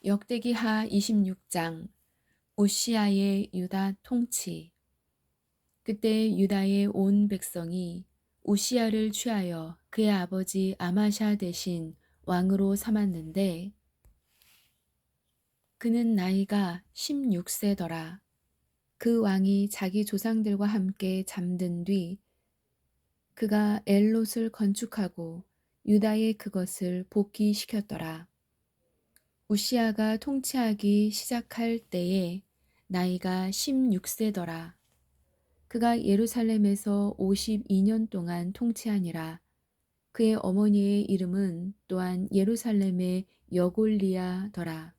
역대기하 26장 우시아의 유다 통치. 그때 유다의 온 백성이 우시아를 취하여 그의 아버지 아마샤 대신 왕으로 삼았는데 그는 나이가 16세더라. 그 왕이 자기 조상들과 함께 잠든 뒤 그가 엘롯을 건축하고 유다에 그것을 복귀시켰더라. 우시아가 통치하기 시작할 때에 나이가 16세더라. 그가 예루살렘에서 52년 동안 통치하니라. 그의 어머니의 이름은 또한 예루살렘의 여골리아더라.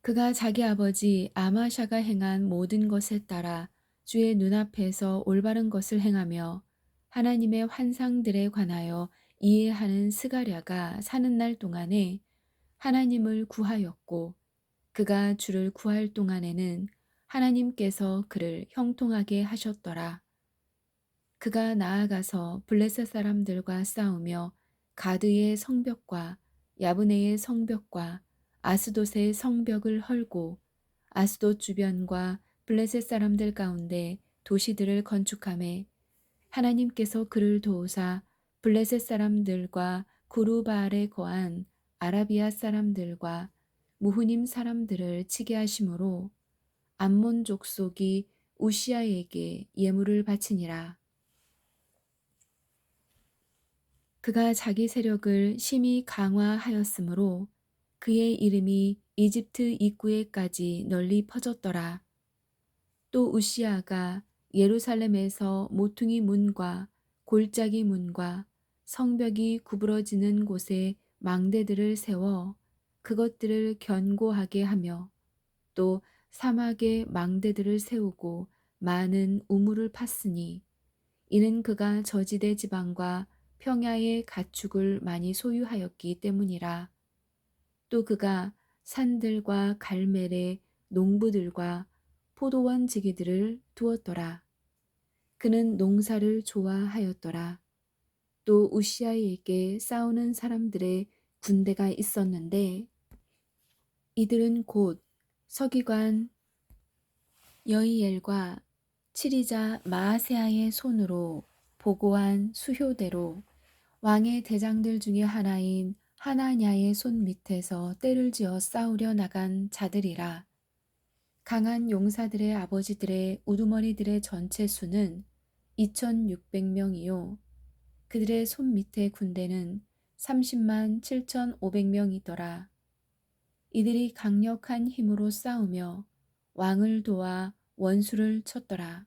그가 자기 아버지 아마샤가 행한 모든 것에 따라 주의 눈앞에서 올바른 것을 행하며 하나님의 환상들에 관하여 이해하는 스가랴가 사는 날 동안에 하나님을 구하였고 그가 주를 구할 동안에는 하나님께서 그를 형통하게 하셨더라. 그가 나아가서 블레셋 사람들과 싸우며 가드의 성벽과 야브네의 성벽과 아스돗의 성벽을 헐고 아스돗 주변과 블레셋 사람들 가운데 도시들을 건축하매 하나님께서 그를 도우사 블레셋 사람들과 구루바알에 거한 아라비아 사람들과 무후님 사람들을 치게 하심으로 암몬 족속이 우시아에게 예물을 바치니라. 그가 자기 세력을 심히 강화하였으므로 그의 이름이 이집트 입구에까지 널리 퍼졌더라. 또 우시아가 예루살렘에서 모퉁이 문과 골짜기 문과 성벽이 구부러지는 곳에 망대들을 세워 그것들을 견고하게 하며 또 사막에 망대들을 세우고 많은 우물을 팠으니 이는 그가 저지대 지방과 평야의 가축을 많이 소유하였기 때문이라. 또 그가 산들과 갈멜의 농부들과 포도원 지기들을 두었더라. 그는 농사를 좋아하였더라. 또 우시아에게 싸우는 사람들의 군대가 있었는데 이들은 곧 서기관 여이엘과 치리자 마아세아의 손으로 보고한 수효대로 왕의 대장들 중에 하나인 하나냐의 손 밑에서 떼를 지어 싸우려 나간 자들이라. 강한 용사들의 아버지들의 우두머리들의 전체 수는 2,600명이요. 그들의 손 밑의 군대는 30만 7,500명이더라. 이들이 강력한 힘으로 싸우며 왕을 도와 원수를 쳤더라.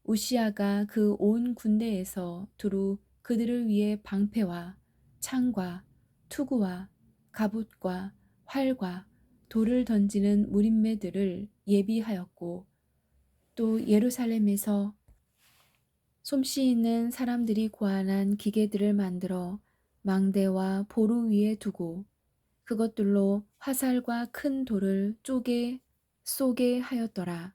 우시아가 그 온 군대에서 두루 그들을 위해 방패와 창과 투구와 갑옷과 활과 돌을 던지는 무림매들을 예비하였고 또 예루살렘에서 솜씨 있는 사람들이 고안한 기계들을 만들어 망대와 보루 위에 두고 그것들로 화살과 큰 돌을 쪼개 쏘게 하였더라.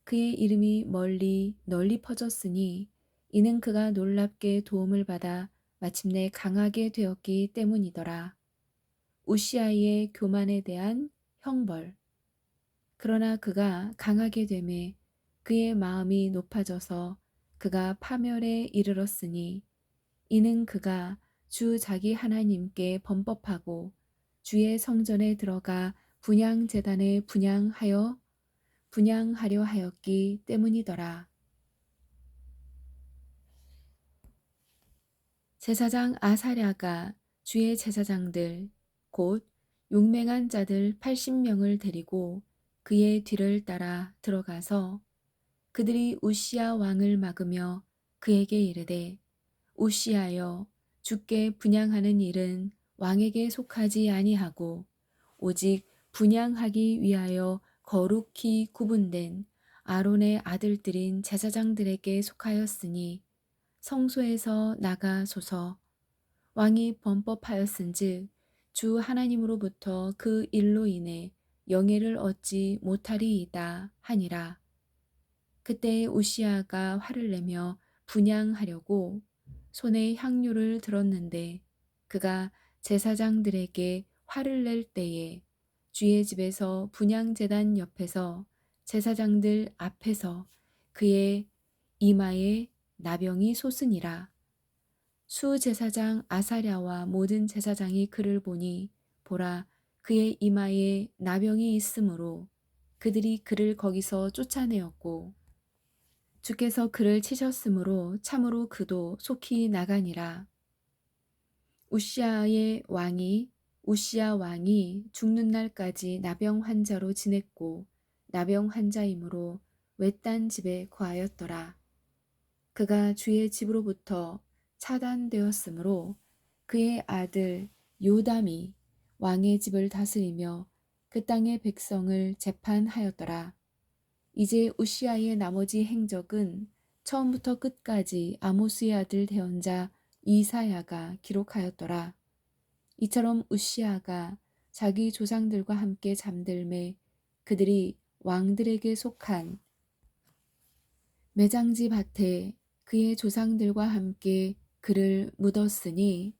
그의 이름이 멀리 널리 퍼졌으니 이는 그가 놀랍게 도움을 받아 마침내 강하게 되었기 때문이더라. 우시아의 교만에 대한 형벌. 그러나 그가 강하게 되매 그의 마음이 높아져서 그가 파멸에 이르렀으니 이는 그가 주 자기 하나님께 범법하고 주의 성전에 들어가 분향 제단에 분향하려 하였기 때문이더라. 제사장 아사랴가 주의 제사장들 곧 용맹한 자들 80명을 데리고 그의 뒤를 따라 들어가서 그들이 우시아 왕을 막으며 그에게 이르되 우시아여 주께 분향하는 일은 왕에게 속하지 아니하고 오직 분향하기 위하여 거룩히 구분된 아론의 아들들인 제사장들에게 속하였으니 성소에서 나가소서. 왕이 범법하였은즉 주 하나님으로부터 그 일로 인해 영예를 얻지 못하리이다 하니라. 그때 우시아가 화를 내며 분향하려고 손에 향료를 들었는데 그가 제사장들에게 화를 낼 때에 주의 집에서 분향제단 옆에서 제사장들 앞에서 그의 이마에 나병이 솟으니라. 수제사장 아사랴와 모든 제사장이 그를 보니 보라 그의 이마에 나병이 있으므로 그들이 그를 거기서 쫓아내었고 주께서 그를 치셨으므로 참으로 그도 속히 나가니라. 우시야 왕이 죽는 날까지 나병 환자로 지냈고 나병 환자이므로 외딴 집에 거하였더라. 그가 주의 집으로부터 차단되었으므로 그의 아들 요담이 왕의 집을 다스리며 그 땅의 백성을 재판하였더라. 이제 우시아의 나머지 행적은 처음부터 끝까지 아모스의 아들 대언자 이사야가 기록하였더라. 이처럼 우시아가 자기 조상들과 함께 잠들매 그들이 왕들에게 속한 매장지 밭에 그의 조상들과 함께 그를 묻었으니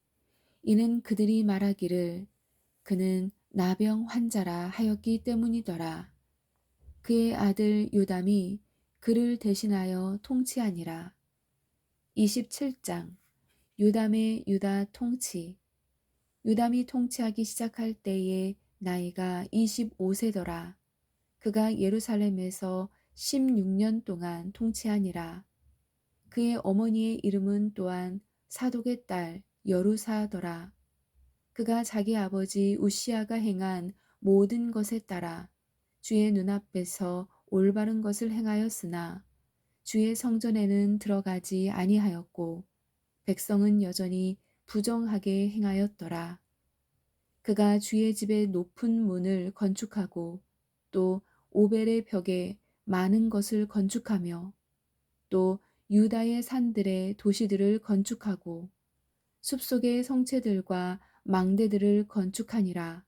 이는 그들이 말하기를 그는 나병 환자라 하였기 때문이더라. 그의 아들 요담이 그를 대신하여 통치하니라. 27장 요담의 유다 통치. 요담이 통치하기 시작할 때에 나이가 25세더라. 그가 예루살렘에서 16년 동안 통치하니라. 그의 어머니의 이름은 또한 사독의 딸 여루사더라. 그가 자기 아버지 우시아가 행한 모든 것에 따라 주의 눈앞에서 올바른 것을 행하였으나 주의 성전에는 들어가지 아니하였고 백성은 여전히 부정하게 행하였더라. 그가 주의 집의 높은 문을 건축하고 또 오벨의 벽에 많은 것을 건축하며 또 유다의 산들의 도시들을 건축하고 숲속의 성체들과 망대들을 건축하니라.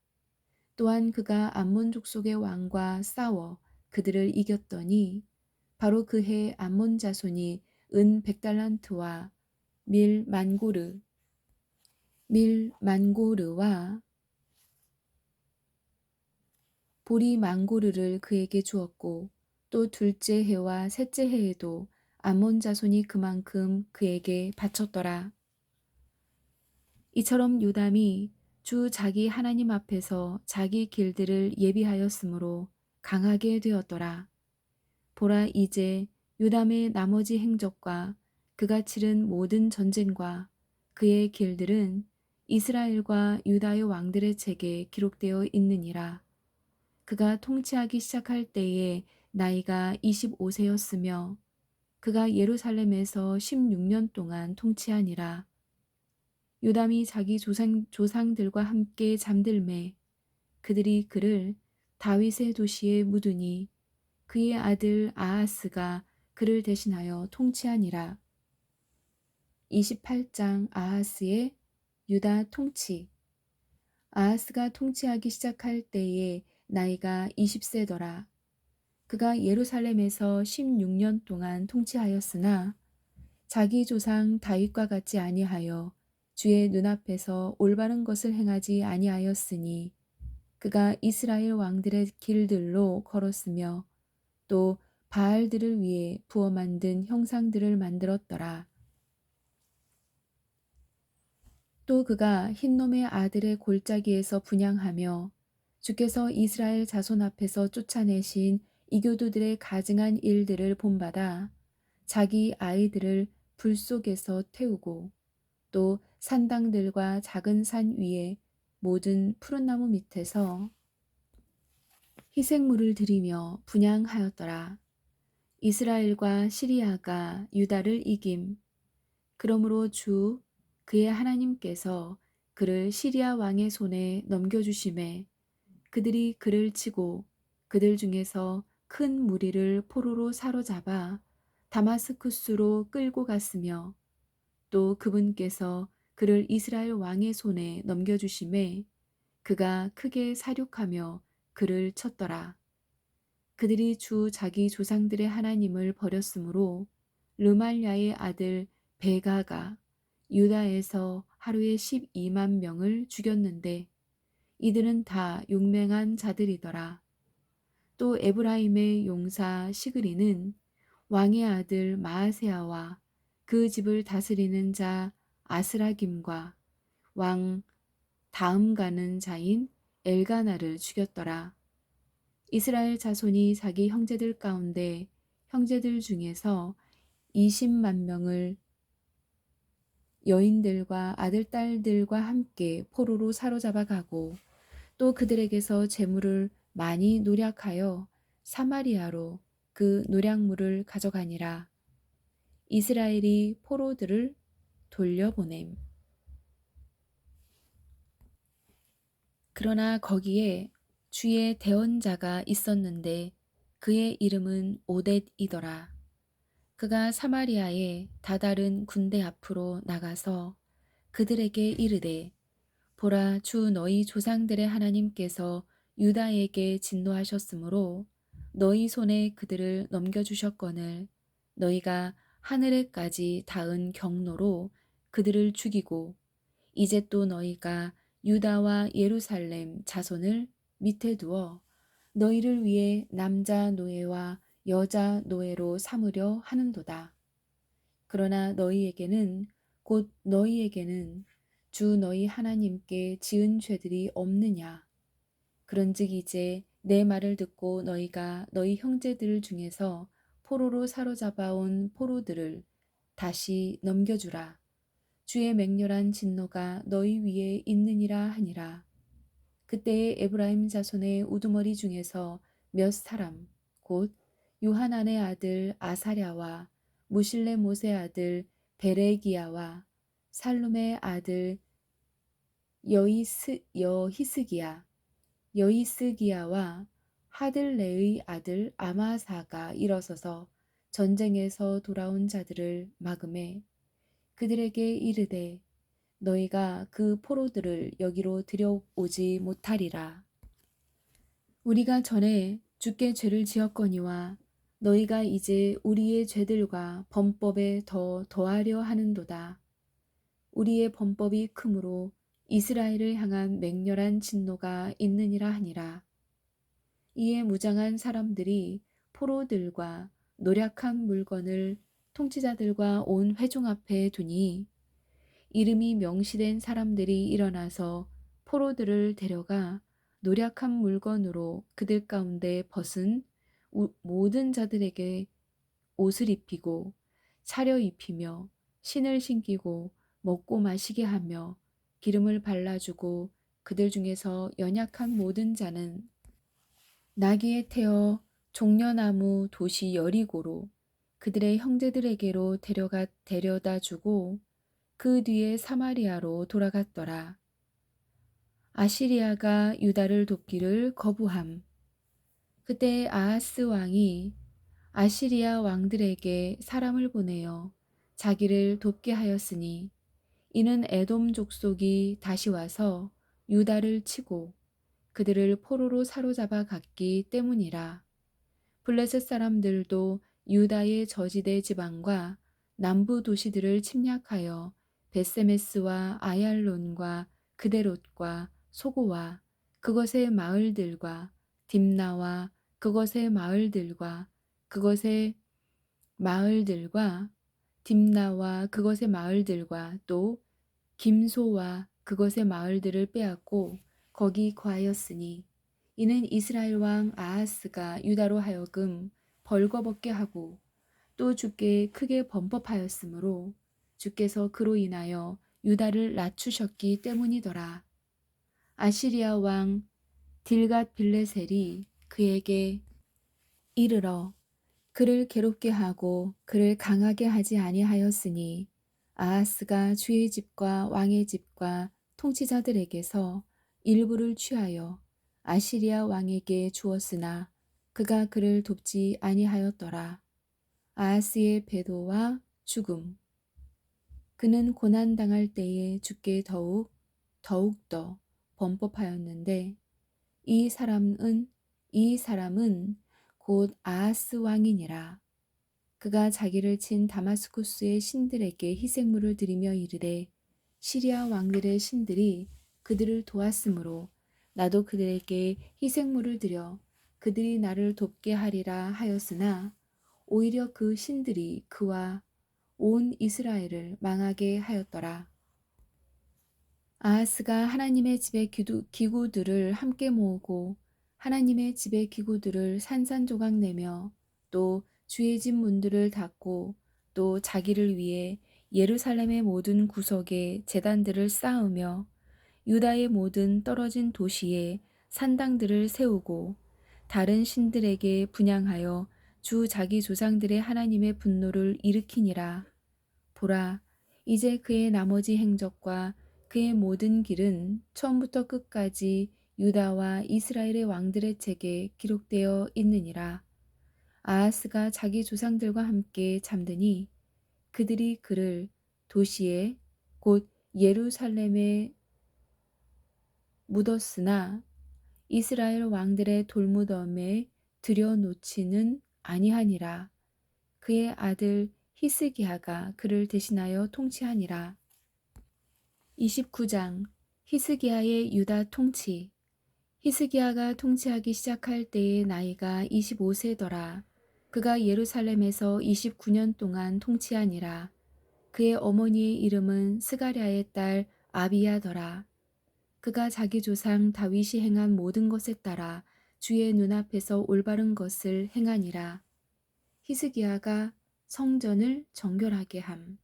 또한 그가 암몬 족속의 왕과 싸워 그들을 이겼더니 바로 그 해 암몬 자손이 은 100달란트와 밀 만고르와 보리 망고르를 그에게 주었고 또 둘째 해와 셋째 해에도 암몬 자손이 그만큼 그에게 바쳤더라. 이처럼 요담이 주 자기 하나님 앞에서 자기 길들을 예비하였으므로 강하게 되었더라. 보라 이제 요담의 나머지 행적과 그가 치른 모든 전쟁과 그의 길들은 이스라엘과 유다의 왕들의 책에 기록되어 있느니라. 그가 통치하기 시작할 때에 나이가 25세였으며 그가 예루살렘에서 16년 동안 통치하니라. 요담이 자기 조상들과 함께 잠들매 그들이 그를 다윗의 도시에 묻으니 그의 아들 아하스가 그를 대신하여 통치하니라. 28장 아하스의 유다 통치. 아하스가 통치하기 시작할 때에 나이가 20세더라. 그가 예루살렘에서 16년 동안 통치하였으나 자기 조상 다윗과 같이 아니하여 주의 눈앞에서 올바른 것을 행하지 아니하였으니 그가 이스라엘 왕들의 길들로 걸었으며 또 바알들을 위해 부어 만든 형상들을 만들었더라. 또 그가 흰놈의 아들의 골짜기에서 분향하며 주께서 이스라엘 자손 앞에서 쫓아내신 이교도들의 가증한 일들을 본받아 자기 아이들을 불 속에서 태우고 또 산당들과 작은 산 위에 모든 푸른 나무 밑에서 희생물을 드리며 분향하였더라. 이스라엘과 시리아가 유다를 이김. 그러므로 주 그의 하나님께서 그를 시리아 왕의 손에 넘겨주심에 그들이 그를 치고 그들 중에서 큰 무리를 포로로 사로잡아 다마스쿠스로 끌고 갔으며 또 그분께서 그를 이스라엘 왕의 손에 넘겨주심에 그가 크게 사륙하며 그를 쳤더라. 그들이 주 자기 조상들의 하나님을 버렸으므로 르말야의 아들 베가가 유다에서 하루에 12만 명을 죽였는데 이들은 다 용맹한 자들이더라. 또 에브라임의 용사 시그리는 왕의 아들 마아세아와 그 집을 다스리는 자 아스라김과 왕 다음 가는 자인 엘가나를 죽였더라. 이스라엘 자손이 자기 형제들 가운데 형제들 중에서 20만 명을 여인들과 아들, 딸들과 함께 포로로 사로잡아 가고 또 그들에게서 재물을 많이 노략하여 사마리아로 그 노략물을 가져가니라. 이스라엘이 포로들을 돌려보냄. 그러나 거기에 주의 대언자가 있었는데 그의 이름은 오뎃이더라. 그가 사마리아의 다다른 군대 앞으로 나가서 그들에게 이르되 보라 주 너희 조상들의 하나님께서 유다에게 진노하셨으므로 너희 손에 그들을 넘겨주셨거늘 너희가 하늘에까지 닿은 경로로 그들을 죽이고 이제 또 너희가 유다와 예루살렘 자손을 밑에 두어 너희를 위해 남자 노예와 여자 노예로 삼으려 하는도다. 그러나 너희에게는 곧 너희에게는 주 너희 하나님께 지은 죄들이 없느냐. 그런즉 이제 내 말을 듣고 너희가 너희 형제들 중에서 포로로 사로잡아온 포로들을 다시 넘겨주라. 주의 맹렬한 진노가 너희 위에 있느니라 하니라. 그때에 에브라임 자손의 우두머리 중에서 몇 사람 곧 요하난의 아들 아사랴와 무실레못의 아들 베레기야와 살룸의 아들 여히스기야와 하들레의 아들 아마사가 일어서서 전쟁에서 돌아온 자들을 막음해 그들에게 이르되 너희가 그 포로들을 여기로 들여오지 못하리라. 우리가 전에 주께 죄를 지었거니와 너희가 이제 우리의 죄들과 범법에 더 더하려 하는도다. 우리의 범법이 크므로 이스라엘을 향한 맹렬한 진노가 있느니라 하니라. 이에 무장한 사람들이 포로들과 노략한 물건을 통치자들과 온 회중 앞에 두니 이름이 명시된 사람들이 일어나서 포로들을 데려가 노략한 물건으로 그들 가운데 벗은 모든 자들에게 옷을 입히고 차려 입히며 신을 신기고 먹고 마시게 하며 기름을 발라주고 그들 중에서 연약한 모든 자는 나귀에 태워 종려나무 도시 여리고로 그들의 형제들에게로 데려다 주고 그 뒤에 사마리아로 돌아갔더라. 아시리아가 유다를 돕기를 거부함. 그때 아하스 왕이 아시리아 왕들에게 사람을 보내어 자기를 돕게 하였으니 이는 에돔 족속이 다시 와서 유다를 치고 그들을 포로로 사로잡아 갔기 때문이라. 블레셋 사람들도 유다의 저지대 지방과 남부 도시들을 침략하여 베세메스와 아얄론과 그데롯과 소고와 그것의 마을들과 딥나와 그것의 마을들과 그것의 마을들과 딥나와 그것의 마을들과 또 김소와 그것의 마을들을 빼앗고 거기 거하였으니 이는 이스라엘 왕 아하스가 유다로 하여금 벌거벗게 하고 또 주께 크게 범법하였으므로 주께서 그로 인하여 유다를 낮추셨기 때문이더라. 아시리아 왕 딜갓 빌레셀이 그에게 이르러 그를 괴롭게 하고 그를 강하게 하지 아니하였으니 아하스가 주의 집과 왕의 집과 통치자들에게서 일부를 취하여 아시리아 왕에게 주었으나 그가 그를 돕지 아니하였더라. 아하스의 배도와 죽음. 그는 고난당할 때에 주께 더욱더 범법하였는데 이 사람은 곧 아하스 왕이니라. 그가 자기를 친 다마스쿠스의 신들에게 희생물을 드리며 이르되 시리아 왕들의 신들이 그들을 도왔으므로 나도 그들에게 희생물을 드려 그들이 나를 돕게 하리라 하였으나 오히려 그 신들이 그와 온 이스라엘을 망하게 하였더라. 아하스가 하나님의 집의 기구들을 함께 모으고 하나님의 집의 기구들을 산산조각 내며 또 주의 집 문들을 닫고 또 자기를 위해 예루살렘의 모든 구석에 제단들을 쌓으며 유다의 모든 떨어진 도시에 산당들을 세우고 다른 신들에게 분향하여 주 자기 조상들의 하나님의 분노를 일으키니라. 보라, 이제 그의 나머지 행적과 그의 모든 길은 처음부터 끝까지 유다와 이스라엘의 왕들의 책에 기록되어 있느니라. 아하스가 자기 조상들과 함께 잠드니 그들이 그를 도시에 곧 예루살렘에 묻었으나 이스라엘 왕들의 돌무덤에 들여놓지는 아니하니라. 그의 아들 히스기야가 그를 대신하여 통치하니라. 29장 히스기야의 유다 통치. 히스기야가 통치하기 시작할 때의 나이가 25세더라. 그가 예루살렘에서 29년 동안 통치하니라. 그의 어머니의 이름은 스가랴의 딸 아비야더라. 그가 자기 조상 다윗이 행한 모든 것에 따라 주의 눈앞에서 올바른 것을 행하니라. 히스기야가 성전을 정결하게 함.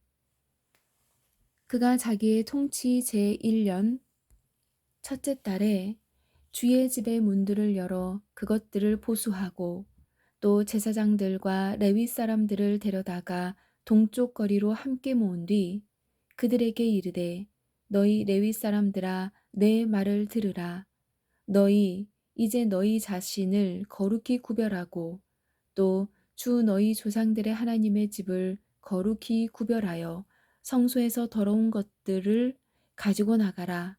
그가 자기의 통치 제1년 첫째 달에 주의 집의 문들을 열어 그것들을 보수하고 또 제사장들과 레위 사람들을 데려다가 동쪽 거리로 함께 모은 뒤 그들에게 이르되 너희 레위 사람들아 내 말을 들으라. 너희 이제 너희 자신을 거룩히 구별하고 또 주 너희 조상들의 하나님의 집을 거룩히 구별하여 성소에서 더러운 것들을 가지고 나가라.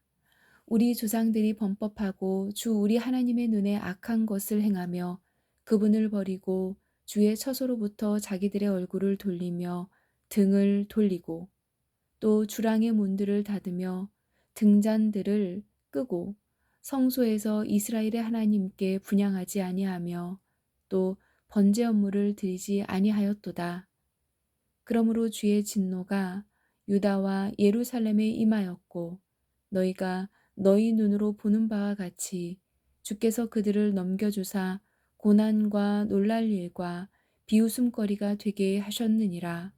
우리 조상들이 범법하고 주 우리 하나님의 눈에 악한 것을 행하며 그분을 버리고 주의 처소로부터 자기들의 얼굴을 돌리며 등을 돌리고 또 주랑의 문들을 닫으며 등잔들을 끄고 성소에서 이스라엘의 하나님께 분향하지 아니하며 또 번제 업무를 드리지 아니하였도다. 그러므로 주의 진노가 유다와 예루살렘에 임하였고 너희가 너희 눈으로 보는 바와 같이 주께서 그들을 넘겨주사 고난과 놀랄 일과 비웃음거리가 되게 하셨느니라.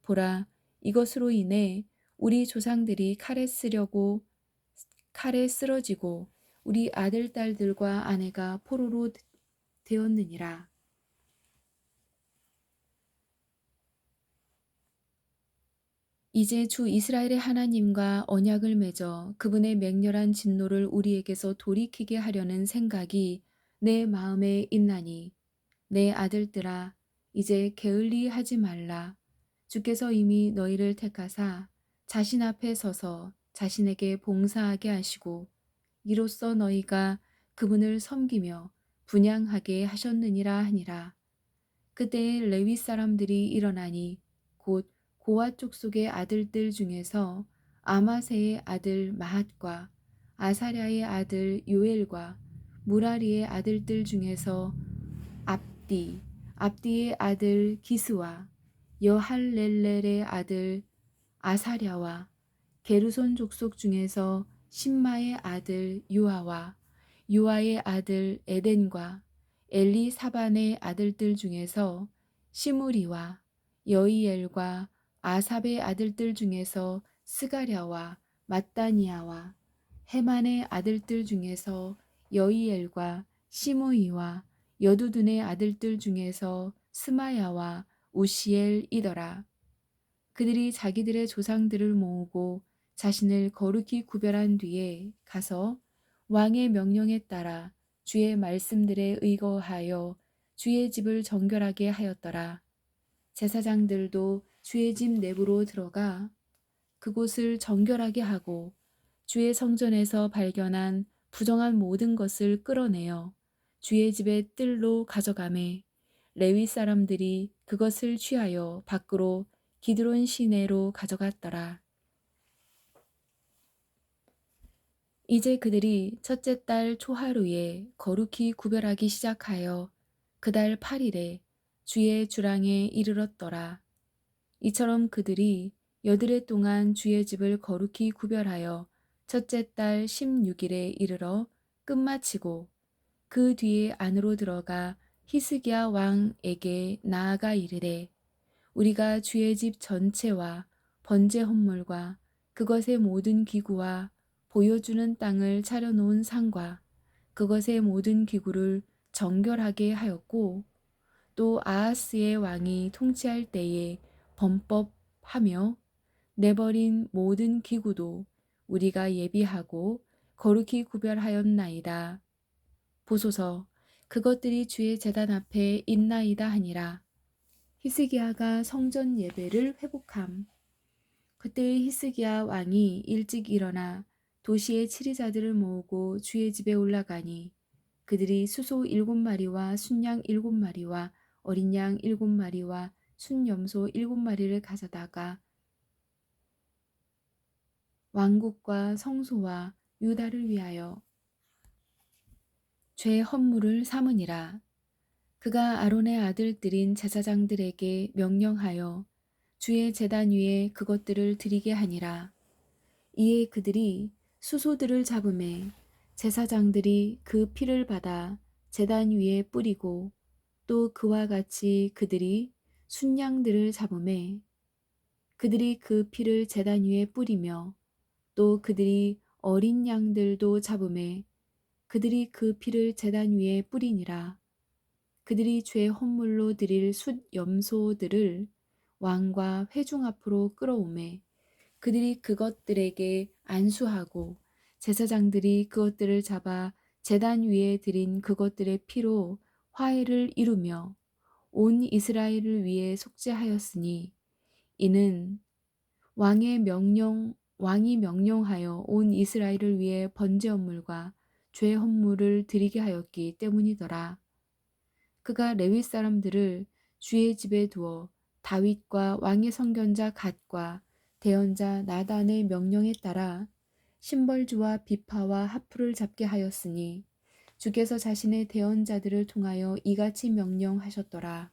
보라, 이것으로 인해 우리 조상들이 칼에 쓰러지고 우리 아들 딸들과 아내가 포로로 되었느니라. 이제 주 이스라엘의 하나님과 언약을 맺어 그분의 맹렬한 진노를 우리에게서 돌이키게 하려는 생각이 내 마음에 있나니 내 아들들아 이제 게을리하지 말라. 주께서 이미 너희를 택하사 자신 앞에 서서 자신에게 봉사하게 하시고 이로써 너희가 그분을 섬기며 분향하게 하셨느니라 하니라. 그때에 레위 사람들이 일어나니 곧 고아 족속의 아들들 중에서 아마세의 아들 마핫과 아사랴의 아들 요엘과 무라리의 아들들 중에서 압디의 아들 기스와 여할렐렐의 아들 아사랴와 게르손 족속 중에서 신마의 아들 유아와 유아의 아들 에덴과 엘리사반의 아들들 중에서 시므리와 여이엘과 아삽의 아들들 중에서 스가랴와 마따니아와 헤만의 아들들 중에서 여이엘과 시므이와 여두둔의 아들들 중에서 스마야와 우시엘이더라. 그들이 자기들의 조상들을 모으고 자신을 거룩히 구별한 뒤에 가서 왕의 명령에 따라 주의 말씀들에 의거하여 주의 집을 정결하게 하였더라. 제사장들도 주의 집 내부로 들어가 그곳을 정결하게 하고 주의 성전에서 발견한 부정한 모든 것을 끌어내어 주의 집의 뜰로 가져가매 레위 사람들이 그것을 취하여 밖으로 기드론 시내로 가져갔더라. 이제 그들이 첫째 달 초하루에 거룩히 구별하기 시작하여 그 달 8일에 주의 주랑에 이르렀더라. 이처럼 그들이 여드레 동안 주의 집을 거룩히 구별하여 첫째 달 16일에 이르러 끝마치고 그 뒤에 안으로 들어가 히스기야 왕에게 나아가 이르되 우리가 주의 집 전체와 번제 헌물과 그것의 모든 기구와 보여주는 땅을 차려놓은 상과 그것의 모든 기구를 정결하게 하였고 또 아하스의 왕이 통치할 때에 범법하며 내버린 모든 기구도 우리가 예비하고 거룩히 구별하였나이다. 보소서 그것들이 주의 제단 앞에 있나이다 하니라. 히스기야가 성전 예배를 회복함. 그때 히스기야 왕이 일찍 일어나 도시의 치리자들을 모으고 주의 집에 올라가니 그들이 수소 7마리와 순양 7마리와 어린 양 7마리와 순염소 7마리를 가져다가 왕국과 성소와 유다를 위하여 죄 헌물을 삼으니라. 그가 아론의 아들들인 제사장들에게 명령하여 주의 제단 위에 그것들을 드리게 하니라. 이에 그들이 수소들을 잡음에 제사장들이 그 피를 받아 제단 위에 뿌리고 또 그와 같이 그들이 순양들을 잡음에 그들이 그 피를 제단 위에 뿌리며 또 그들이 어린 양들도 잡음에 그들이 그 피를 제단 위에 뿌리니라. 그들이 죄 헌물로 드릴 숫 염소들을 왕과 회중 앞으로 끌어오매 그들이 그것들에게 안수하고 제사장들이 그것들을 잡아 제단 위에 드린 그것들의 피로 화해를 이루며 온 이스라엘을 위해 속죄하였으니 이는 왕이 명령하여 온 이스라엘을 위해 번제 헌물과 죄 헌물을 드리게 하였기 때문이더라. 그가 레위 사람들을 주의 집에 두어 다윗과 왕의 선견자 갓과 대언자 나단의 명령에 따라 심벌주와 비파와 하프를 잡게 하였으니 주께서 자신의 대언자들을 통하여 이같이 명령하셨더라.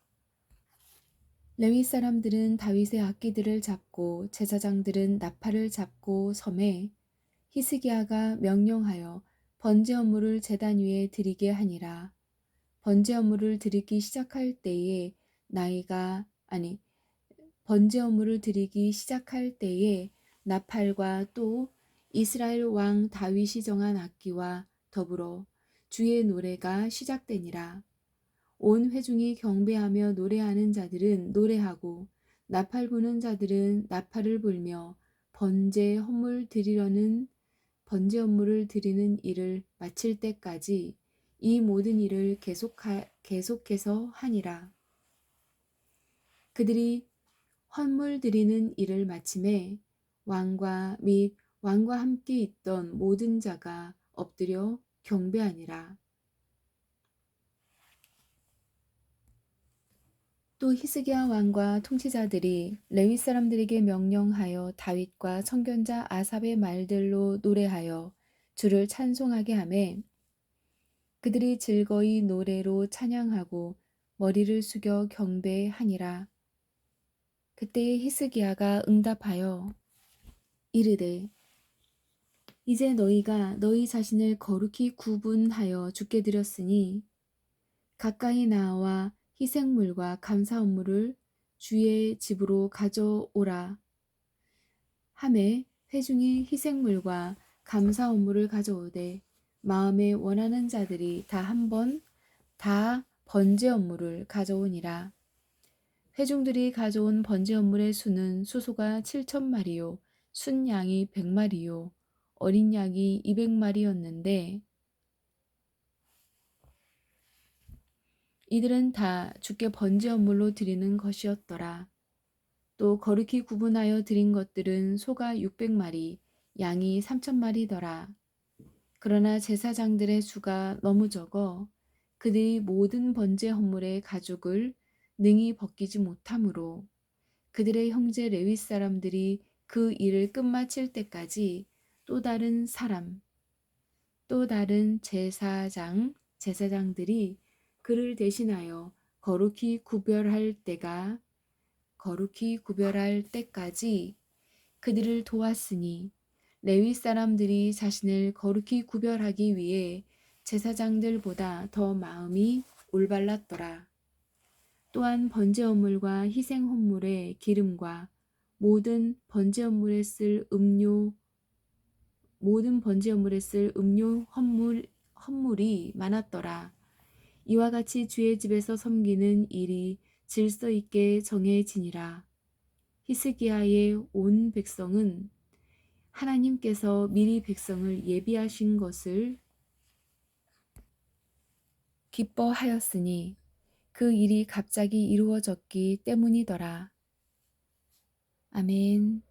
레위 사람들은 다윗의 악기들을 잡고 제사장들은 나팔을 잡고 섬에 히스기야가 명령하여 번제 헌물을 제단 위에 드리게 하니라. 번제 헌물을 드리기 시작할 때에 번제 헌물을 드리기 시작할 때에 나팔과 또 이스라엘 왕 다윗이 정한 악기와 더불어 주의 노래가 시작되니라. 온 회중이 경배하며 노래하는 자들은 노래하고 나팔 부는 자들은 나팔을 불며 번제 헌물을 드리는 일을 마칠 때까지 이 모든 일을 계속해서 하니라. 그들이 헌물 드리는 일을 마침에 왕과 및 왕과 함께 있던 모든 자가 엎드려 경배하니라. 또 히스기야 왕과 통치자들이 레위 사람들에게 명령하여 다윗과 선견자 아삽의 말들로 노래하여 주를 찬송하게 하매 그들이 즐거이 노래로 찬양하고 머리를 숙여 경배하니라. 그때에 히스기야가 응답하여 이르되 이제 너희가 너희 자신을 거룩히 구분하여 주께 드렸으니 가까이 나와 희생물과 감사 헌물을 주의 집으로 가져오라 하매 회중이 희생물과 감사 헌물을 가져오되 마음에 원하는 자들이 다 번제 헌물을 가져오니라. 회중들이 가져온 번제 헌물의 수는 수소가 7,000마리요 순양이 100마리요 어린 양이 200마리였는데 이들은 다 주께 번제 헌물로 드리는 것이었더라. 또 거룩히 구분하여 드린 것들은 소가 600마리, 양이 3,000마리더라. 그러나 제사장들의 수가 너무 적어 그들이 모든 번제 헌물의 가죽을 능히 벗기지 못하므로 그들의 형제 레위 사람들이 그 일을 끝마칠 때까지 또 다른 사람 또 다른 제사장들이 그를 대신하여 거룩히 구별할 때까지 그들을 도왔으니 레위 사람들이 자신을 거룩히 구별하기 위해 제사장들보다 더 마음이 올발랐더라. 또한 번제 헌물과 희생 헌물의 기름과 모든 번제 헌물에 쓸 헌물이 많았더라. 이와 같이 주의 집에서 섬기는 일이 질서 있게 정해지니라. 히스기야의 온 백성은 하나님께서 미리 백성을 예비하신 것을 기뻐하였으니 그 일이 갑자기 이루어졌기 때문이더라. 아멘.